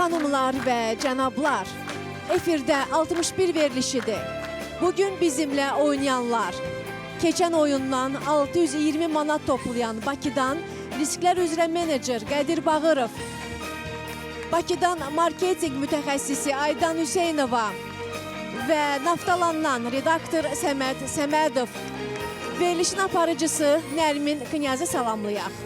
Xanımlar və cənablar, efirdə 61 verilişidir. Bugün bizimlə oynayanlar, keçən oyundan 620 manat toplayan Bakıdan risklər üzrə menecer Qədir Bağırov, Bakıdan marketinq mütəxəssisi Aydan Hüseynova və Naftalandan redaktor Səməd Səmədov, verilişin aparıcısı Nərmin Knyazı salamlayaq.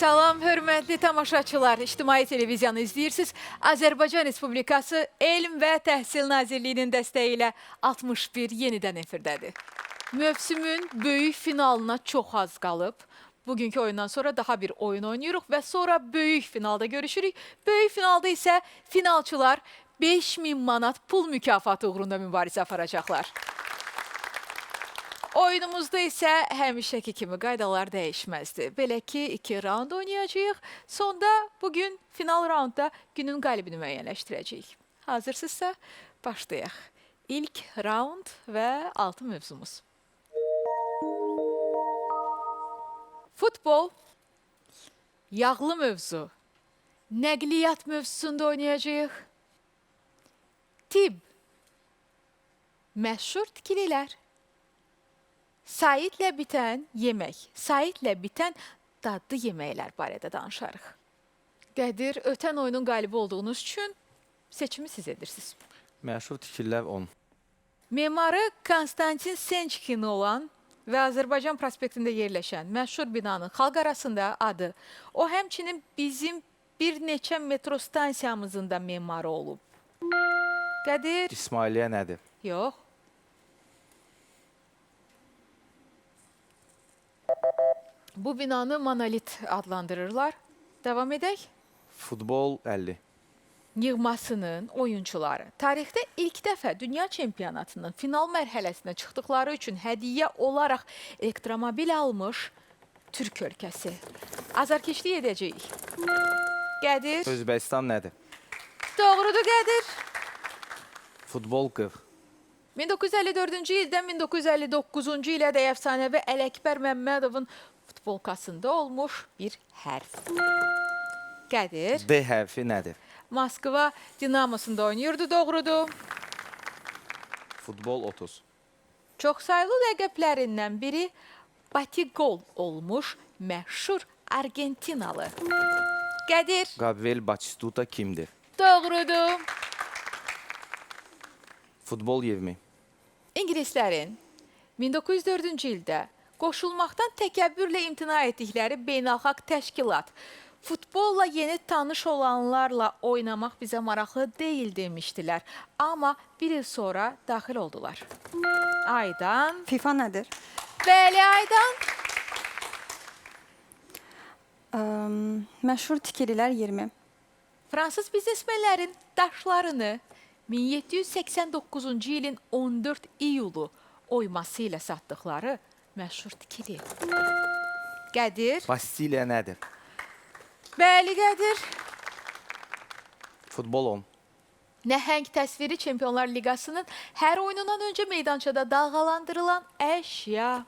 Salam, hörmətli tamaşaçılar, İctimai Televiziyanı izləyirsiniz. Azərbaycan Respublikası Elm və Təhsil Nazirliyinin dəstəyi ilə 61 yenidən efirdədir. Mövsümün böyük finalına çox az qalıb. Bugünkü oyundan sonra daha bir oyun oynayırıq və sonra böyük finalda görüşürük. Böyük finalda isə finalçılar 5000 manat pul mükafatı uğrunda mübarizə aparacaqlar. Oyunumuzda isə həmişəki kimi qaydalar dəyişməzdir. Belə ki, 2 raund oynayacağıq. Sonda bugün final raundda günün qalibini müəyyənləşdirəcəyik. Hazırsınızsa başlayaq. İlk raund və 6 mövzumuz. Futbol, yağlı mövzu, nəqliyyat mövzusunda oynayacağıq. Tibb, məşhur tikililər. Saitlə bitən yemək, saitlə bitən dadlı yeməklər barədə danışarıq. Qədir, ötən oyunun qalibi olduğunuz üçün seçimi siz edirsiniz. Məşhur tikililər 10. Memarı Konstantin Sençkin olan və Azərbaycan prospektində yerləşən məşhur binanın xalq arasında adı. O, həmçinin bizim bir neçə metro stansiyamızın da memarı olub. Qədir? İsmailiyyə nədir? Yox. Bu binanı monolit adlandırırlar. Davam edək. Futbol 50. Yığmasının oyunçuları tarixdə ilk dəfə dünya çempionatının final mərhələsinə çıxdıqları üçün hədiyyə olaraq elektromobil almış Türk ölkəsi. Azarkeşlik edəcəyik. Qədir. Özbəkistan nədir? Doğrudur, Qədir. Futbol 40. 1954-cü ildən 1959-cu ilə də əfsanəvi Ələkbər Məmmədovun futbolkasında olmuş bir hərf. Qədir. D hərfi nədir? Moskva Dinamosunda oynayırdı, doğrudur. Futbol 30. Çox sayılı ləqəblərindən biri Batigol olmuş məşhur Argentinalı. Qədir. Gabriel Batistuta kimdir? Doğrudur. Futbol 20. İngilislərin 1904-cü ildə qoşulmaqdan təkəbbürlə imtina etdikləri beynəlxalq təşkilat futbolla yeni tanış olanlarla oynamaq bizə maraqlı deyil demişdilər. Amma bir il sonra daxil oldular. Aydan. FIFA nədir? Bəli, Aydan. Məşhur tikililər 20. Fransız biznesmenlərin daşlarını 1789-cu ilin 14 iyulu oyması ilə satdıqları məşhur tikili. Qədir. Bastiliya nədir? Bəli, Qədir. Futbol 10. Nəhəng təsviri Çempionlar Liqasının hər oyunundan öncə meydançada dalğalandırılan əşya.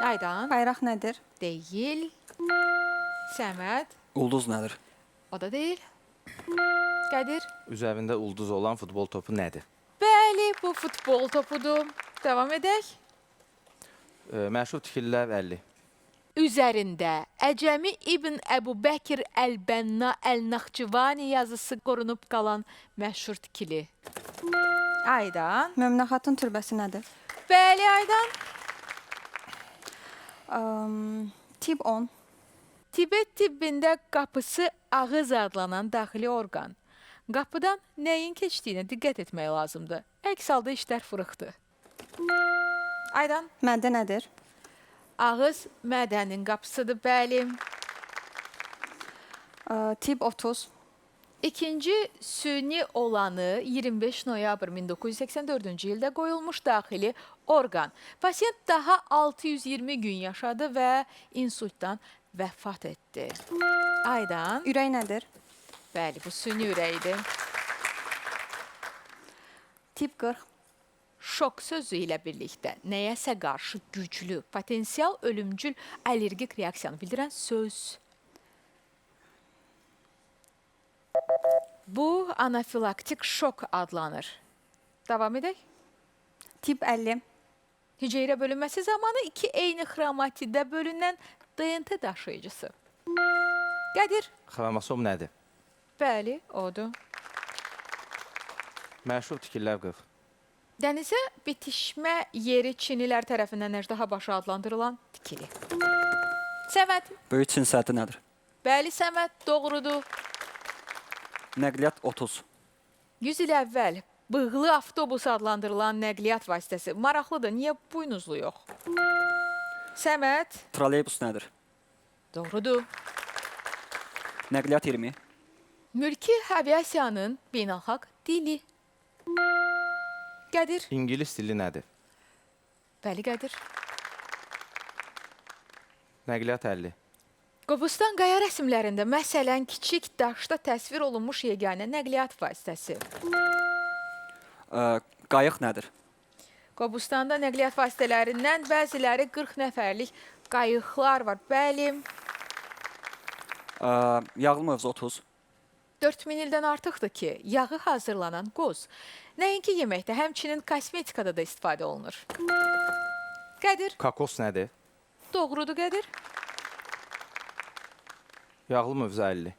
Aydan. Bayraq nədir? Deyil. Səməd. Ulduz nədir? O da deyil. Qədir. Üzərində ulduz olan futbol topu nədir? Bəli, bu futbol topudur. Davam edək. Məşhur tikililər 50. Üzərində Əcəmi İbn Əbu Bəkir Əl-Bənna Əl-Naxçıvani yazısı qorunub qalan məşhur tikili. Aydan. Möminə xatun türbəsi nədir? Bəli, Aydan. Tibb 10. Tibet tibbində qapısı ağız adlanan daxili orqan. Qapıdan nəyin keçdiyinə diqqət etmək lazımdır. Əks halda işlər fırıxdır. Aydan. Mədə nədir? Ağız mədənin qapısıdır, bəli. Tibb 30. İkinci süni olanı 25 noyabr 1984-cü ildə qoyulmuş daxili orqan. Pasiyent daha 620 gün yaşadı və insultdan vəfat etdi. Aydan. Ürək nədir? Bəli, bu süni ürəkdir. Tibb 40. Şok sözü ilə birlikdə nəyəsə qarşı güclü, potensial ölümcül allergik reaksiyanı bildirən söz. Bu anafilaktik şok adlanır. Davam edək. Tip 50. Hüceyrə bölünməsi zamanı iki eyni xromatiddə bölünən DNT daşıyıcısı. Qədir. Xromosom nədir? Bəli, odur. Məşhur tikillər 40. Dənizə bitişmə yeri Çinlilər tərəfindən əjdaha başı adlandırılan tikili. Səməd. Böyük Çin səddi nədir? Bəli, Səməd, doğrudur. Nəqliyyat 30. 100 il əvvəl bığlı avtobus adlandırılan nəqliyyat vasitəsi. Maraqlıdır, niyə buynuzlu yox? Səməd. Trolleybus nədir? Doğrudur. Nəqliyyat 20. Mülki aviasiyanın beynəlxalq dili. Qədir. İngilis dili nədir? Bəli, Qədir. Nəqliyyat 50. Qobustan qaya rəsmlərində məsələn kiçik daşda təsvir olunmuş yeganə nəqliyyat vasitəsi. Qayıq nədir? Qobustanda nəqliyyat vasitələrindən bəziləri 40 nəfərlik qayıqlar var. Bəli, Yağlı mövzu 30. 4000 ildən artıqdır ki, yağı hazırlanan qoz nəinki yeməkdə, həmçinin kosmetikada da istifadə olunur. Qədir. Kakos nədir? Doğrudur, Qədir. Yağlı mövzu 50.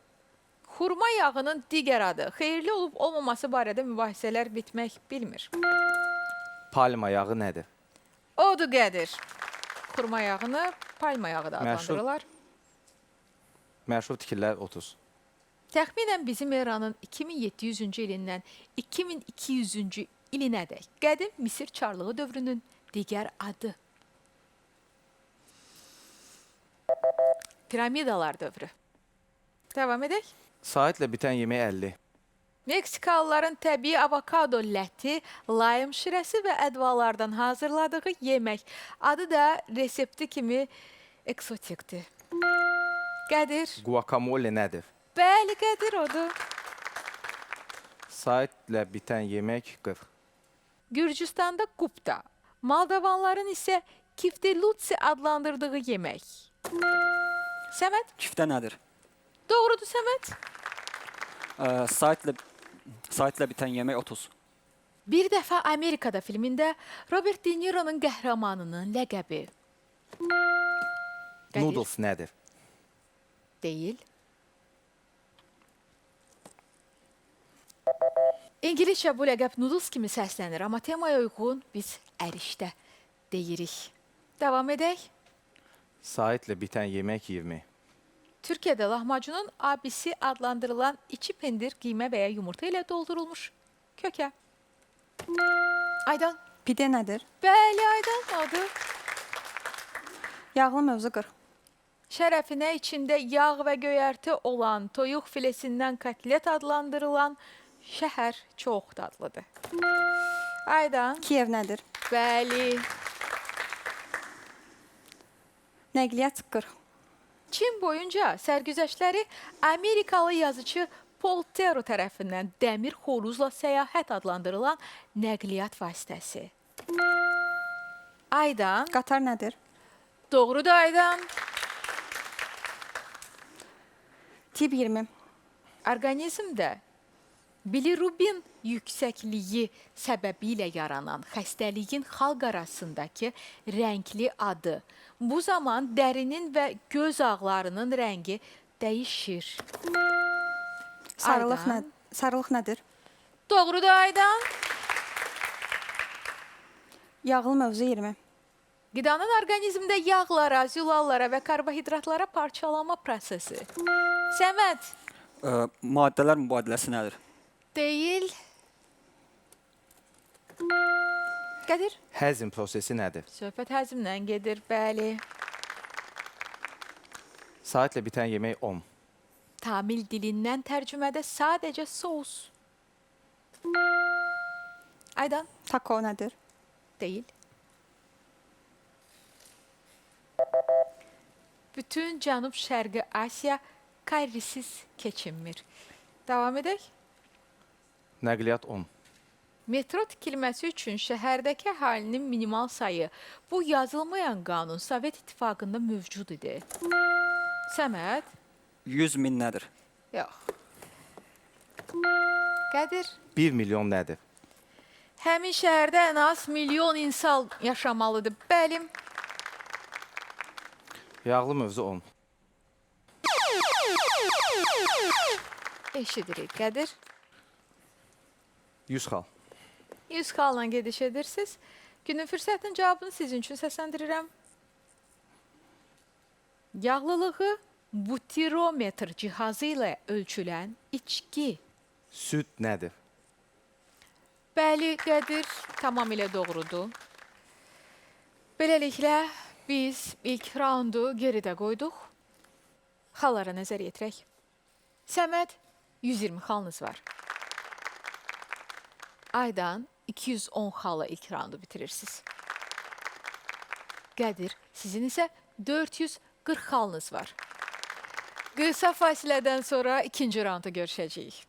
Xurma yağının digər adı, xeyirli olub olmaması barədə mübahisələr bitmək bilmir. Palma yağı nədir? Odur, Qədir. Xurma yağını palma yağı da adlandırırlar. Məşhur tikillər 30. Təxminən bizim eranın 2700-cü ilindən 2200-cü ilinədək qədim Misir çarlığı dövrünün digər adı. Piramidalar dövrü. Davam edək. Saatlə bitən yemək 50. Meksikalıların təbii avokado ləti, layım şirəsi və ədvalardan hazırladığı yemək. Adı da resepti kimi eksotikdir. Qədir. Guacamole nədir? Bəli, Qədir, odur. Saatlə bitən yemək 40. Gürcüstanda kupta, Moldavanların isə kiftelutsi adlandırdığı yemək. Səməd. Kiftə nədir? Doğrudur, Səməd. Saatlə bitən yemək 30. Bir dəfə Amerikada filmində Robert De Niro'nun qəhrəmanının ləqəbi. Qədir. Noodles nədir? Deyil. İngiliscə bu ləqəb noodles kimi səslənir, amma temaya uyğun biz ərişdə deyirik. Davam edək. Saatlə bitən yemək 20. Türkiyədə lahmacunun abisi adlandırılan içi pendir, qiymə və ya yumurta ilə doldurulmuş kökə. Aydan. Pide nədir? Bəli, Aydan, odur. Yağlı mövzu 40. Şərəfinə içində yağ və göyərti olan toyuq filesindən kotlet adlandırılan şəhər çox dadlıdır. Aydan. Kiyev nədir? Bəli. Nəqliyyat 40. Çin boyunca sərgüzəştləri Amerikalı yazıcı Paul Theroux tərəfindən dəmir xoruzla səyahət adlandırılan nəqliyyat vasitəsi. Aydan. Qatar nədir? Doğrudur, Aydan. Tip 20. Orqanizmdə bilirubin yüksəkliyi səbəbilə yaranan xəstəliyin xalq arasındakı rəngli adı. Bu zaman dərinin və göz ağlarının rəngi dəyişir. Aydan. Sarılıq nədir? Doğrudur, Aydan. Yağlı mövzu 20. Qidanın orqanizmdə yağlara, zülallara və karbohidratlara parçalanma prosesi. Səməd. Maddələr mübadiləsi nədir? Deyil. Qədir. Həzm prosesi nədir? Söhbət həzmlə gedir, bəli. Saatlə bitən yemək 10. Tamil dilindən tərcümədə sadəcə sous. Aydan. Taco nədir? Deyil. Bütün Cənub-Şərqi Asiya karrisiz keçinmir. Davam edək. Nəqliyyat 10. Metro tikilməsi üçün şəhərdəki əhalinin minimal sayı, bu yazılmayan qanun Sovet İttifaqında mövcud idi. Səməd. 100 min nədir? Yox. Qədir, 1 milyon nədir? həmin şəhərdə ən az milyon insan yaşamalıdır. Bəli, Yağlı mövzu 10. eşidirik. Qədir, 100 xal. 100 xalla gediş edirsiniz. Günün fürsətinin cavabını sizin üçün səsləndirirəm. Yağlılığı butirometr cihazı ilə ölçülən içki. Süd nədir? Bəli, Qədir, tamamilə doğrudur. Beləliklə, biz ilk raundu geridə qoyduq. Xallara nəzər yetirək. Səməd, 120 xalınız var. Aydan 210 xalla ilk raundu bitirirsiniz. Qədir, sizin isə 440 xalınız var. Qısa fasilədən sonra ikinci raunda görüşəcəyik.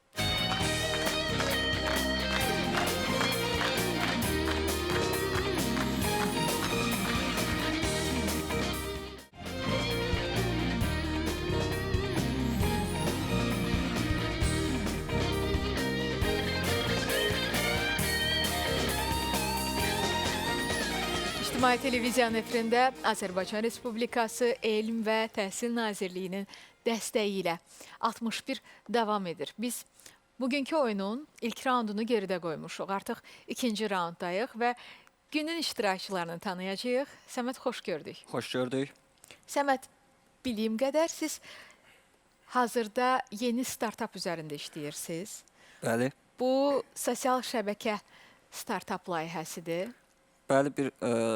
İctimai Televiziya efirində Azərbaycan Respublikası Elm və Təhsil Nazirliyinin dəstəyi ilə 61 davam edir. Biz bugünkü oyunun ilk raundunu geridə qoymuşuq. Artıq ikinci raunddayıq və günün iştirakçılarını tanıyacağıq. Səməd, xoş gördük. Xoş gördük. Səməd, bildiyim qədər siz hazırda yeni startap üzərində işləyirsiniz. Bəli. Bu, sosial şəbəkə startap layihəsidir. Bəli, bir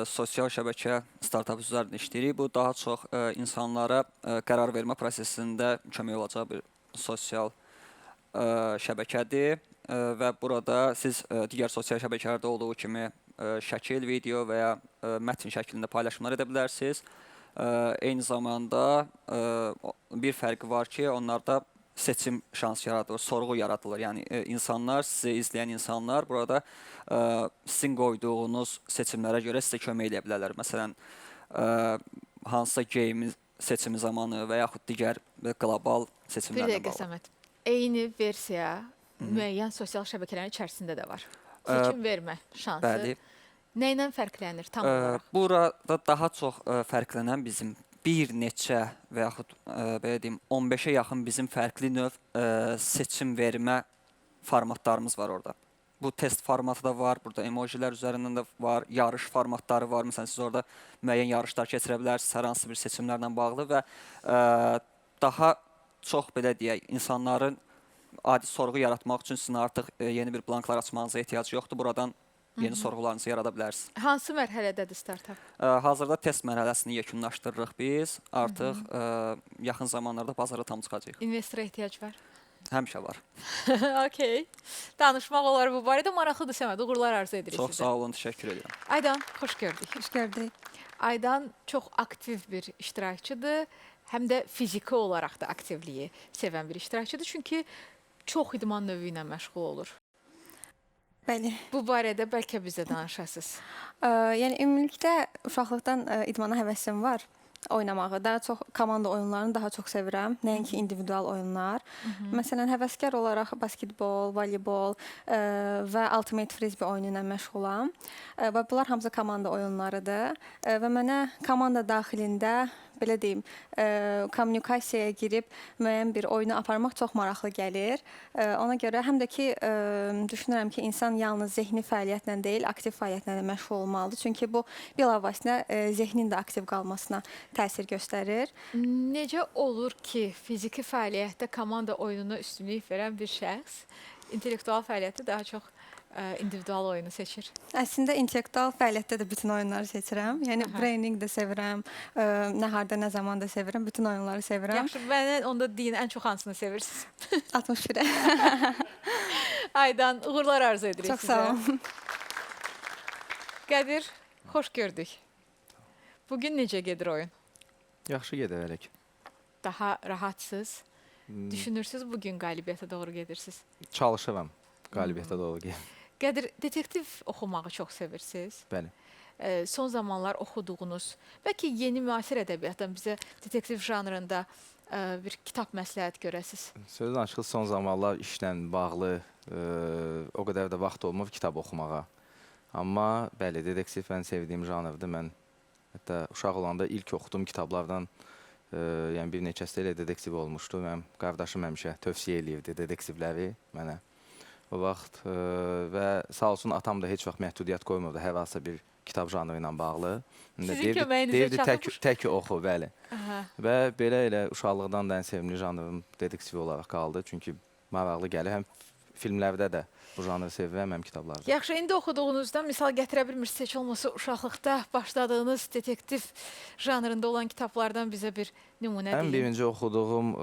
sosial şəbəkə startap üzərində işləyirik. Bu daha çox insanlara qərar vermə prosesində kömək olacaq bir sosial şəbəkədir və burada siz digər sosial şəbəkələrdə olduğu kimi şəkil, video və ya mətn şəklində paylaşımlar edə bilərsiniz. Eyni zamanda bir fərqi var ki, onlarda seçim şansı yaradılır, sorğu yaradılır. Yəni insanlar, sizi izləyən insanlar burada sizin qoyduğunuz seçimlərə görə sizə kömək edə bilərlər. Məsələn, hansısa geyimi seçimi zamanı və yaxud digər qlobal Bir seçimlərlə dəqiqə, bağlı. Səməd. Eyni versiya müəyyən sosial şəbəkələrin içərisində də var. Seçim vermə şansı. Bəli. Nə ilə fərqlənir tam olaraq? Burada daha çox fərqlənən bizim bir neçə və yaxud belə deyim 15-ə yaxın bizim fərqli növ seçim vermə formatlarımız var orada. Bu test formatı da var, burada emojilər üzərindən də var, yarış formatları var. Məsələn, siz orada müəyyən yarışlar keçirə bilərsiniz hər hansı bir seçimlərlə bağlı və daha çox belə deyək, insanların adi sorğu yaratmaq üçün sizin artıq yeni bir blanklar açmanıza ehtiyac yoxdur. Buradan yeni sorğularınızı yarada bilərsiniz. Hansı mərhələdədir startap? Hazırda test mərhələsini yekunlaşdırırıq biz. Artıq yaxın zamanlarda bazara tam çıxacağıq. İnvestora ehtiyac var. Həmişə var. Okey. Danışmaq olar bu barədə. Maraqlıdır, Səməd. Uğurlar arzu edirik Çox sizə. sağ olun, təşəkkür edirəm. Aydan, xoş gördük. Xoş gördük. Aydan çox aktiv bir iştirakçıdır. Həm də fiziki olaraq da aktivliyi sevən bir iştirakçıdır. Çünki çox idman növü ilə məşğul olur. Bəli. Bu barədə bəlkə bizə danışasınız. Yəni ümumilikdə uşaqlıqdan idmana həvəsim var. Oynamağı, daha çox komanda oyunlarını daha çox sevirəm, nəinki individual oyunlar. Məsələn, həvəskar olaraq basketbol, voleybol və ultimate frisbee oyunu ilə məşğulam. Və bunlar hamısı komanda oyunlarıdır və mənə komanda daxilində belə deyim, kommunikasiyaya girib müəyyən bir oyunu aparmaq çox maraqlı gəlir. Ona görə həm də ki, düşünürəm ki, insan yalnız zehni fəaliyyətlə deyil, aktiv fəaliyyətlə də məşğul olmalıdır. Çünki bu bilavasitə zehnin də aktiv qalmasına təsir göstərir. Necə olur ki, fiziki fəaliyyətdə komanda oyununa üstünlük verən bir şəxs intellektual fəaliyyətdə daha çox individual oyunu seçir? Əslində intellektual fəaliyyətdə də bütün oyunları seçirəm. Yəni braining də sevirəm, nə harda, nə zaman da sevirəm, bütün oyunları sevirəm. Yaxşı, mənə onda deyin, ən çox hansını sevirsiniz? 61-ə. Aydan, uğurlar arzu edirik Çox sizə. sağ olun. Qədir, xoş gördük. Bugün necə gedir oyun? Yaxşı gedərək. Daha rahatsız. Düşünürsünüz, bugün qalibiyyətə doğru gedirsiniz. Çalışıram qalibiyyətə doğru gedim. Qədir, detektiv oxumağı çox sevirsiniz. Bəli. son zamanlar oxuduğunuz, bəlkə yeni müasir ədəbiyyatdan bizə detektiv janrında bir kitab məsləhət görəsiniz? Sözün açığı son zamanlar işlə bağlı o qədər də vaxt olmur kitab oxumağa. Amma bəli, detektiv mən sevdiyim janrdır. Mən hətta uşaq olanda ilk oxuduğum kitablardan yəni bir neçəsi ilə detektiv olmuşdu. Mənim qardaşım həmişə tövsiyə eləyirdi detektivləri mənə o vaxt və sağ olsun atam da heç vaxt məhdudiyyət qoymurdu hər hansı bir kitab janrı ilə bağlı. Sizin köməyinizə çatmış. Tək oxu, bəli. Aha. Və belə elə uşaqlıqdan da ən sevimli janrım detektiv olaraq qaldı. Çünki maraqlı gəlir. Həm filmlərdə də bu janrı sevirəm, həm kitablarda. Yaxşı, indi oxuduğunuzdan misal gətirə bilmirsiniz, heç olmasa uşaqlıqda başladığınız detektiv janrında olan kitablardan bizə bir nümunə Ən deyin. birinci oxuduğum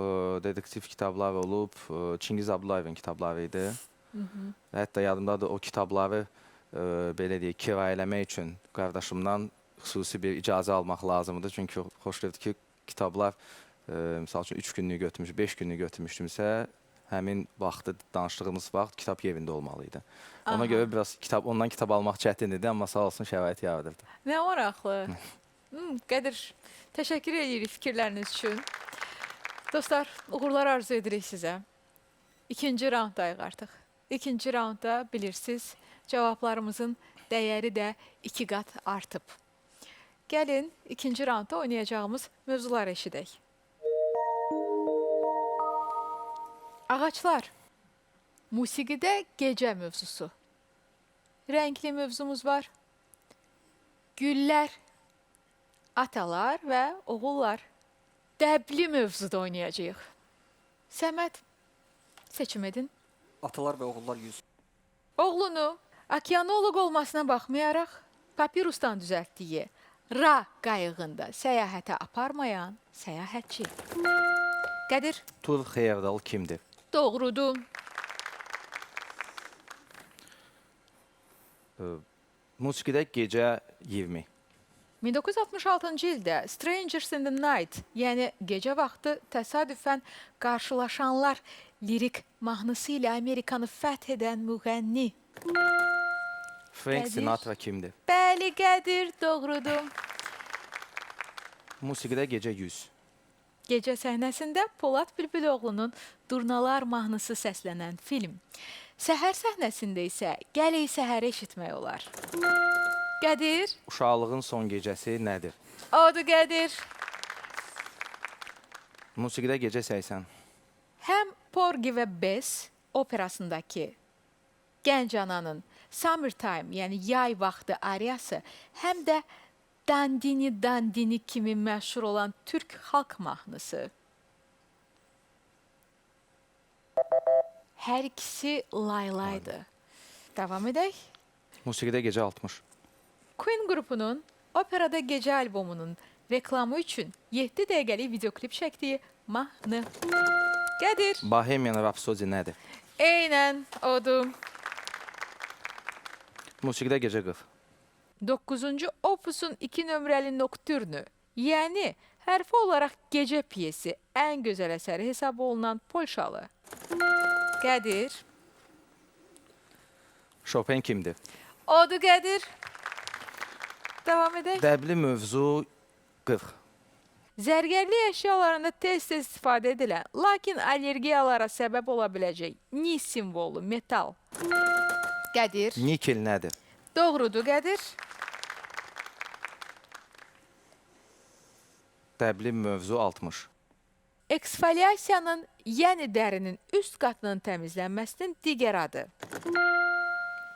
detektiv kitablar olub Çingiz Abdullayevin kitabları idi. Və hətta yadımdadır o kitabları belə deyək, kirayələmək üçün qardaşımdan xüsusi bir icazə almaq lazımdır. Çünki xoşlayırdı ki, kitablar misal üçün 3 günlük götürmüş, 5 günlük götürmüşdümsə, həmin vaxtı, danışdığımız vaxt kitab evində olmalıydı. Ona görə biraz ondan kitab almaq çətin idi, amma sağ olsun şərait yaradırdı. Nə maraqlı. Qədir, təşəkkür edirik fikirləriniz üçün. Dostlar, uğurlar arzu edirik sizə. İkinci raunddayıq artıq. İkinci raundda bilirsiniz, cavablarımızın dəyəri də 2 qat artıb. Gəlin, ikinci raundda oynayacağımız mövzular eşidək. Ağaclar, musiqidə gecə mövzusu. Rəngli mövzumuz var. Güllər, atalar və oğullar. Dəbli mövzuda oynayacağıq. Səməd, seçim edin. Atalar və oğullar 100. Oğlunu okeanoloq olmasına baxmayaraq, papirusdan düzəltdiyi Ra qayığında səyahətə aparmayan səyahətçi. Qədir, Tur Xeyerdal kimdir? doğrudur. Musiqidə gecə 20. 1966-cı ildə Strangers in the Night, yəni gecə vaxtı təsadüfən qarşılaşanlar lirik mahnısı ilə Amerikanı fəth edən müğənni. Frank Qədir. Sinatra kimdir? Bəli, Qədir, doğrudur. Musiqidə gecə 100. Gecə səhnəsində Polad Bülbüloğlu'nun Durnalar mahnısı səslənən film. Səhər səhnəsində isə Gəlik səhər eşitmək olar. Qədir, Uşaqlığın son gecəsi nədir? odur Qədir. Musiqidə gecə 80. Həm Porgy və Bess operasındakı gənc ananın Summertime, yəni yay vaxtı ariyası, həm də Dandini Dandini kimi məşhur olan türk xalq mahnısı. Hər ikisi laylaydı. Davam edək. Musiqidə gecə 60. Queen qrupunun operada gecə albomunun reklamı üçün 7 dəqiqəlik videoklip çəkdiyi mahnı. Qədir. Bohemian Rhapsody nədir? Eynən odur. Musiqidə gecə 40. 9-cu opusun 2 nömrəli noktürnü, yəni hərfi olaraq gecə piyesi ən gözəl əsəri hesab olunan Polşalı. Qədir. Chopin kimdir? Odur Qədir. Davam edək. Dəbli mövzu 40. Zərgərlik əşyalarında tez-tez istifadə edilən, lakin allergiyalara səbəb ola biləcək ni simvolu metal. Qədir. Nikel nədir? Doğrudur Qədir. Dəbli mövzu 60. Eksfoliasiyanın, yəni dərinin üst qatının təmizlənməsinin digər adı.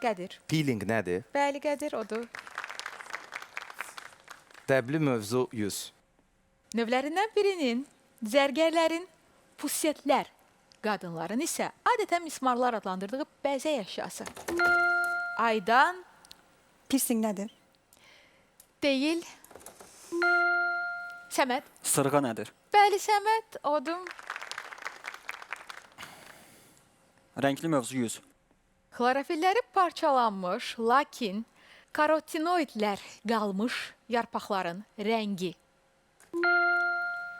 Qədir. Peeling nədir? Bəli Qədir, odur. Dəbli mövzu 100. Növlərindən birinin zərgərlərin pusetlər, qadınların isə adətən mismarlar adlandırdığı bəzək əşyası. Aydan Piercing nədir? deyil. Səməd. Sırğa nədir? Bəli Səməd, odur. Rəngli mövzu 100. Xlorofilləri parçalanmış, lakin karotinoidlər qalmış yarpaqların rəngi.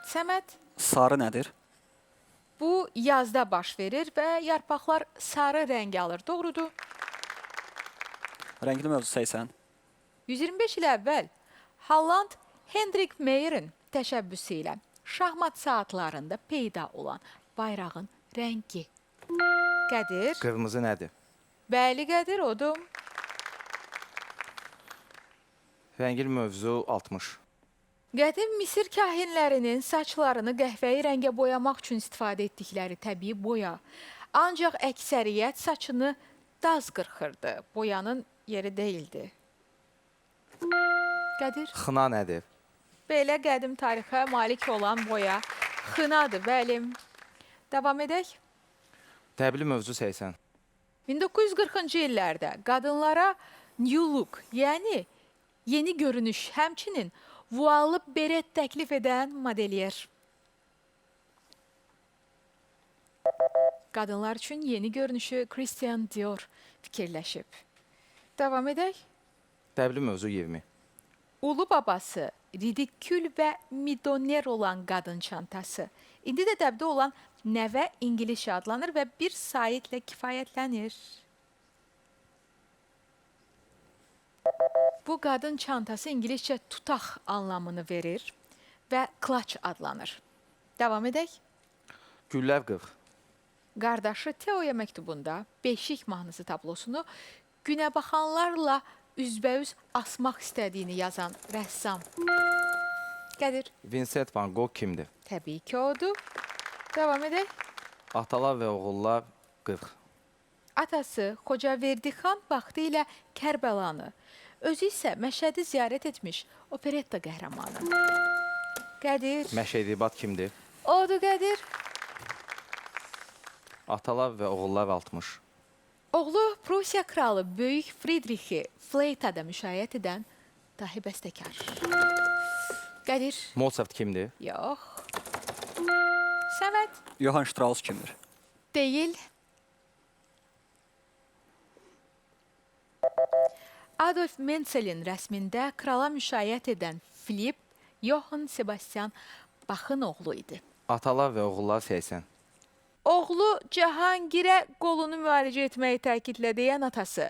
Səməd. Sarı nədir? Bu yazda baş verir və yarpaqlar sarı rəng alır. Doğrudur. Rəngli mövzu 80. 125 il əvvəl Holland Hendrik Meyerin təşəbbüsü ilə şahmat saatlarında peyda olan bayrağın rəngi. Qədir, Qırmızı nədir? bəli Qədir, odur. Rəngil mövzu 60. Qədim Misir kahinlərinin saçlarını qəhvəyi rəngə boyamaq üçün istifadə etdikləri təbii boya. Ancaq əksəriyyət saçını daz qırxırdı. Boyanın yeri deyildi. Qədir, Xına nədir? belə qədim tarixə malik olan boya xınadır, bəli. Davam edək. Təbil mövzu 80. 1940-cı illərdə qadınlara new look, yəni yeni görünüş, həmçinin vuallı beret təklif edən modelyer. Qadınlar üçün yeni görünüşü Christian Dior fikirləşib. Davam edək. Təbil mövzu 20. Ulu babası, ridikül və midoner olan qadın çantası. İndi də dəbdə olan nəvə İngiliscə adlanır və bir saytlə kifayətlənir. Bu qadın çantası İngiliscə tutaq anlamını verir və clutch adlanır. Davam edək. Güllər 40. Qardaşı Teoya məktubunda beşik mahnısı tablosunu günəbaxanlarla üzbəüz asmaq istədiyini yazan rəssam. Qədir, Vincent van Gogh kimdir? təbii ki odur. Davam edək. Atalar və oğullar 40. Atası Xocaverdi xan vaxtı ilə Kərbəlanı, özü isə Məşədi ziyarət etmiş operetta qəhrəmanı. Qədir, Məşədibat kimdir? odur Qədir. Atalar və oğullar 60. Oğlu Prusiya kralı Böyük Friedrichi fleytada müşayiət edən dahi bəstəkar. Qədir, Mozart kimdir? yox. Səməd, Johann Strauss kimdir? deyil. Adolf Menzelin rəsmində krala müşayiət edən Filip Johann Sebastian Bachın oğlu idi. Atalar və oğullar 80. Oğlu Cahangirə qolunu müalicə etməyi təkidlə deyən atası.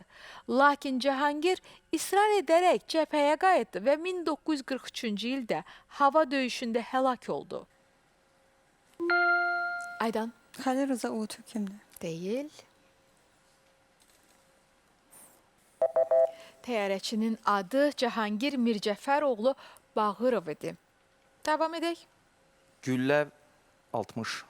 Lakin Cahangir israr edərək cəbhəyə qayıtdı və 1943-cü ildə hava döyüşündə həlak oldu. Aydan, Xəlil Rza Ulutürk kimdir? deyil. Təyyarəçinin adı Cahangir Mircəfəroğlu Bağırov idi. Davam edək. Güllər 60.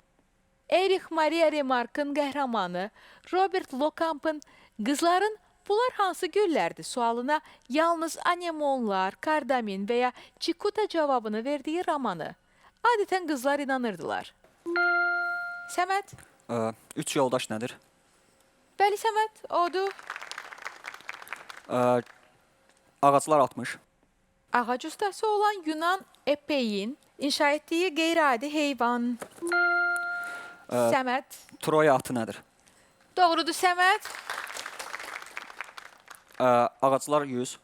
Erich Maria Remark'ın qəhrəmanı Robert Lokamp'ın qızların bunlar hansı güllərdir sualına yalnız anemonlar, kardamin və ya çikuta cavabını verdiyi romanı. Adətən qızlar inanırdılar. Səməd, 3 yoldaş nədir? bəli Səməd, odur. Ağaclar 60. Ağac ustası olan Yunan Epeyin inşa etdiyi qeyri-adi heyvan. Səməd, Troya atı nədir? doğrudur Səməd. Ağaclar 100.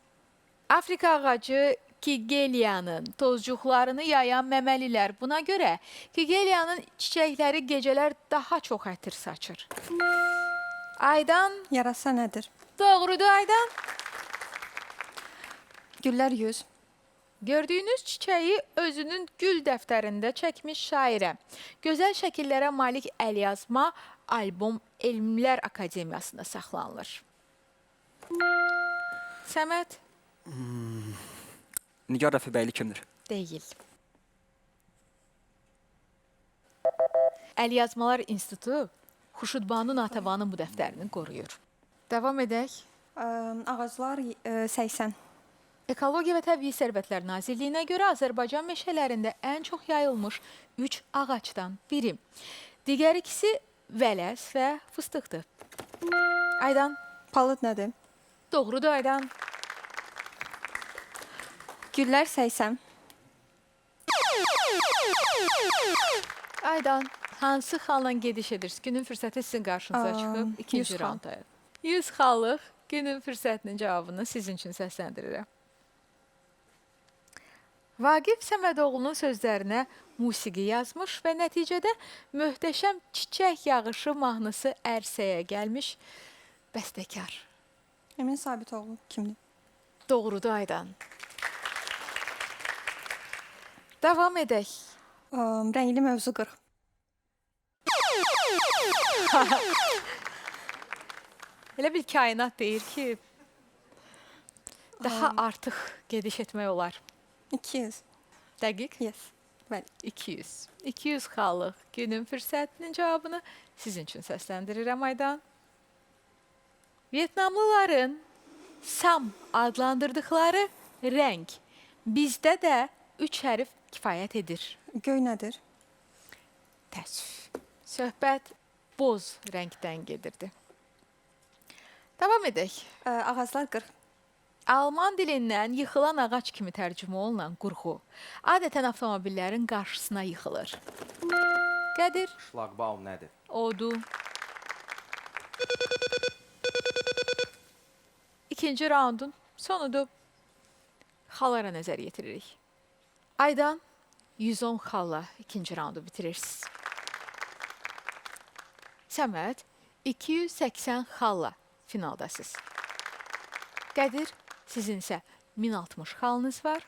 Afrika ağacı Kigeliyanın tozcuqlarını yayan məməlilər. Buna görə Kigeliyanın çiçəkləri gecələr daha çox ətir saçır. Aydan, Yarasa nədir? doğrudur Aydan. Güllər 100. Gördüyünüz çiçəyi özünün gül dəftərində çəkmiş şairə. Gözəl şəkillərə malik əlyazma albom Elmlər Akademiyasında saxlanılır. Səməd, Nigar Rəfibəyli kimdir? deyil. Əlyazmalar İnstitutu Xuşudbanu Natəvanın bu dəftərini qoruyur. Davam edək. Ağaclar 80. Ekologiya və Təbii Sərvətlər Nazirliyinə görə Azərbaycan meşələrində ən çox yayılmış 3 ağacdan biri. Digər ikisi vələs və fıstıqdır. Aydan, Palıd nədir? doğrudur Aydan. Güllər 80. Aydan, hansı xalla gediş edirsiniz? Günün fürsəti sizin qarşınıza çıxıb. 100 İkinci xal. raundaya. 100 xallıq günün fürsətinin cavabını sizin üçün səsləndirirəm. Vaqif Səmədoğlu'nun sözlərinə musiqi yazmış və nəticədə möhtəşəm Çiçək Yağışı mahnısı ərsəyə gəlmiş bəstəkar. Emin Sabitoğlu kimdir? Doğrudur Aydan. Davam edək. Rəngli mövzu 40. Elə bir kainat deyir ki, daha artıq gediş etmək olar. 200. Dəqiq. Yes. Bəli. 200. 200 xallıq günün fürsətinin cavabını sizin üçün səsləndirirəm Aydan. Vyetnamlıların Sam adlandırdıqları rəng bizdə də 3 hərf kifayət edir. Göy nədir? Təəssüf. Söhbət boz rəngdən gedirdi. Davam edək. Ağaclar 40. Alman dilindən yıxılan ağac kimi tərcümə olunan qurğu adətən avtomobillərin qarşısına yıxılır. Qədir, Şlaqbaum nədir? odu. İkinci raundun sonudur. Xallara nəzər yetiririk. Aydan 110 xalla ikinci raundu bitirirsiniz. Səməd 280 xalla finaldasınız. Qədir, sizin isə 1060 xalınız var.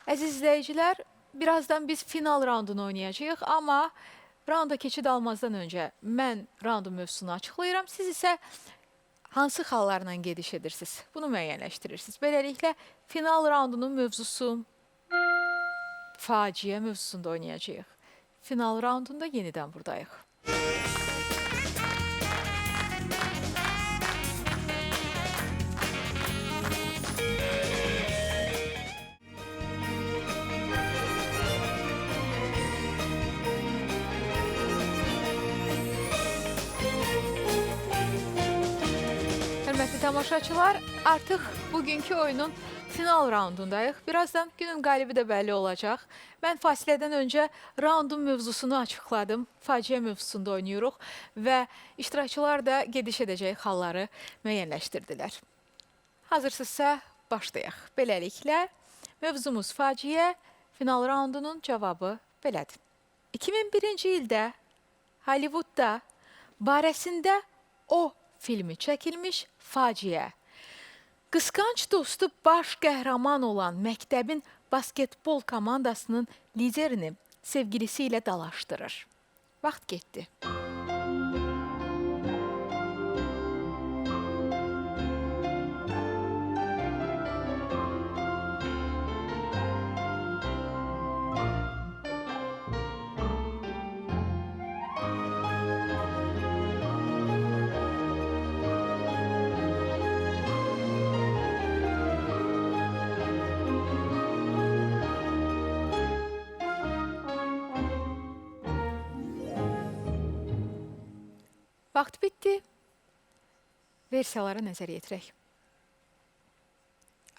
Əziz izləyicilər, birazdan biz final raundunu oynayacağıq, amma raunda keçid almazdan öncə mən raundun mövzusunu açıqlayıram. Siz isə hansı xallarla gediş edirsiniz? Bunu müəyyənləşdirirsiniz. Beləliklə, final raundunun mövzusu faciə mövzusunda oynayacağıq. Final raundunda yenidən buradayıq. Hörmətli tamaşaçılar, artıq bugünkü oyunun final raundundayıq. Birazdan günün qalibi də bəlli olacaq. Mən fasilədən öncə raundun mövzusunu açıqladım. Faciə mövzusunda oynayırıq və iştirakçılar da gediş edəcək xalları müəyyənləşdirdilər. Hazırsınızsa başlayaq. Beləliklə, mövzumuz faciə, final raundunun cavabı belədir. 2001-ci ildə Hollywoodda barəsində O filmi çəkilmiş faciə. Qısqanc dostu baş qəhrəman olan məktəbin basketbol komandasının liderini sevgilisi ilə dalaşdırır. Vaxt getdi. Vaxt bitdi. Versiyalara nəzər yetirək.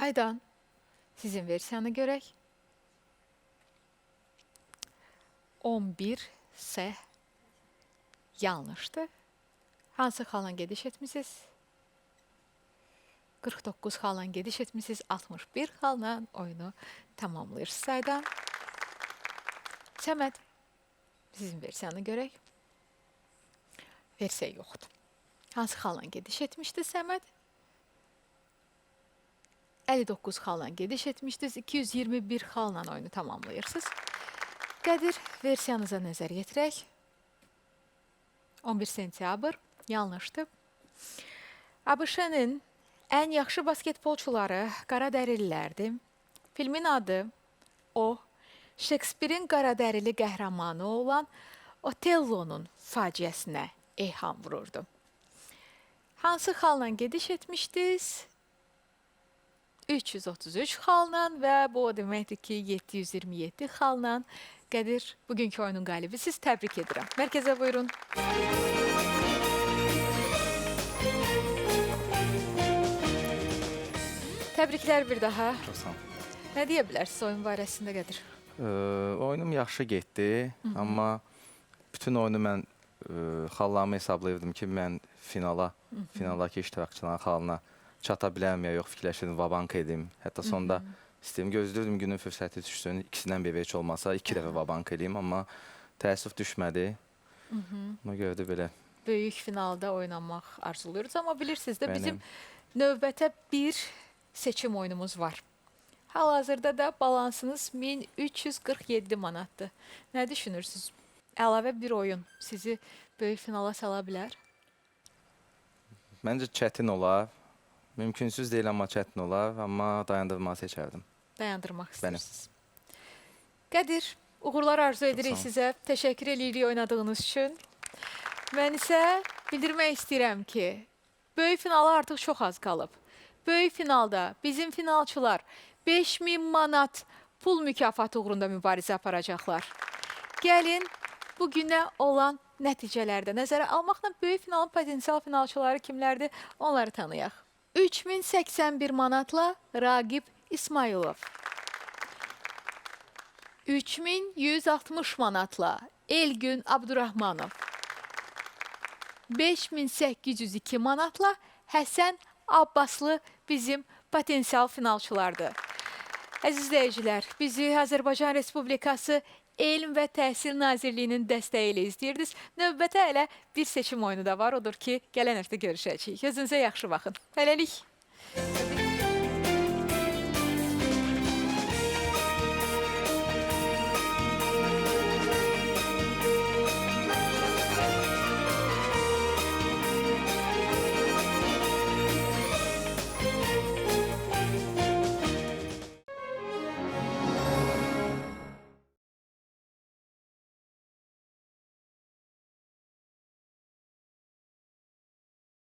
Aydan, sizin versiyanı görək. 11 S yanlışdır. Hansı xalla gediş etmisiniz? 49 xalla gediş etmisiniz. 61 xalla oyunu tamamlayırsınız Aydan. Səməd, sizin versiyanı görək. Versiya yoxdur. Hansı xalla gediş etmişdi Səməd? 59 xalla gediş etmişdiniz. 221 xalla oyunu tamamlayırsınız. Qədir, versiyanıza nəzər yetirək. 11 sentyabr yanlışdır. ABŞ-nin ən yaxşı basketbolçuları qaradərililərdir. Filmin adı O, Şekspirin qaradərili qəhrəmanı olan Otello'nun faciəsinə eyham vururdu. Hansı xalla gediş etmişdiniz? 333 xalla və bu o deməkdir ki, 727 xalla. Qədir, bugünkü oyunun qalibi siz, təbrik edirəm. Mərkəzə buyurun. Təbriklər bir daha. Çox sağ olun. Nə deyə bilərsiniz oyun barəsində Qədir? Oyunum yaxşı getdi, amma bütün oyunu mən xallarımı hesablayırdım ki, mən finaldakı iştirakçıların xalına çata bilərəm ya yox, fikirləşirdim, vabank edim. Hətta sonda istəyim, gözləyirdim günün fürsəti düşsün, ikisindən bir heç olmasa 2 dəfə vabank edeyim, amma təəssüf düşmədi. Ona görə də belə. Böyük finalda oynanmaq arzuluyoruz, amma bilirsiniz də bizim növbətə bir seçim oyunumuz var. Hal-hazırda da balansınız 1347 manatdır. Nə düşünürsünüz? Əlavə bir oyun sizi böyük finala sala bilər? Məncə çətin olar. Mümkünsüz deyil, amma çətin olar. Amma dayandırmağı seçərdim. Dayandırmaq Bəli. istəyirsiniz. Qədir, uğurlar arzu edirik sağ olun. sizə. Təşəkkür edirik oynadığınız üçün. Mən isə bildirmək istəyirəm ki, böyük finala artıq çox az qalıb. Böyük finalda bizim finalçılar 5000 manat pul mükafatı uğrunda mübarizə aparacaqlar. Gəlin bu günə olan nəticələrdə nəzərə almaqla böyük finalın potensial finalçıları kimlərdir? Onları tanıyaq. 3081 manatla Raqib İsmailov. 3160 manatla Elgün Abdurrahmanov. 5802 manatla Həsən Abbaslı bizim potensial finalçılardır. Əziz izləyicilər, bizi Azərbaycan Respublikası Elm və Təhsil Nazirliyinin dəstəyi ilə izləyirdiniz. Növbətə elə bir seçim oyunu da var, odur ki, gələn həftə görüşəcəyik. Özünüzə yaxşı baxın. Hələlik.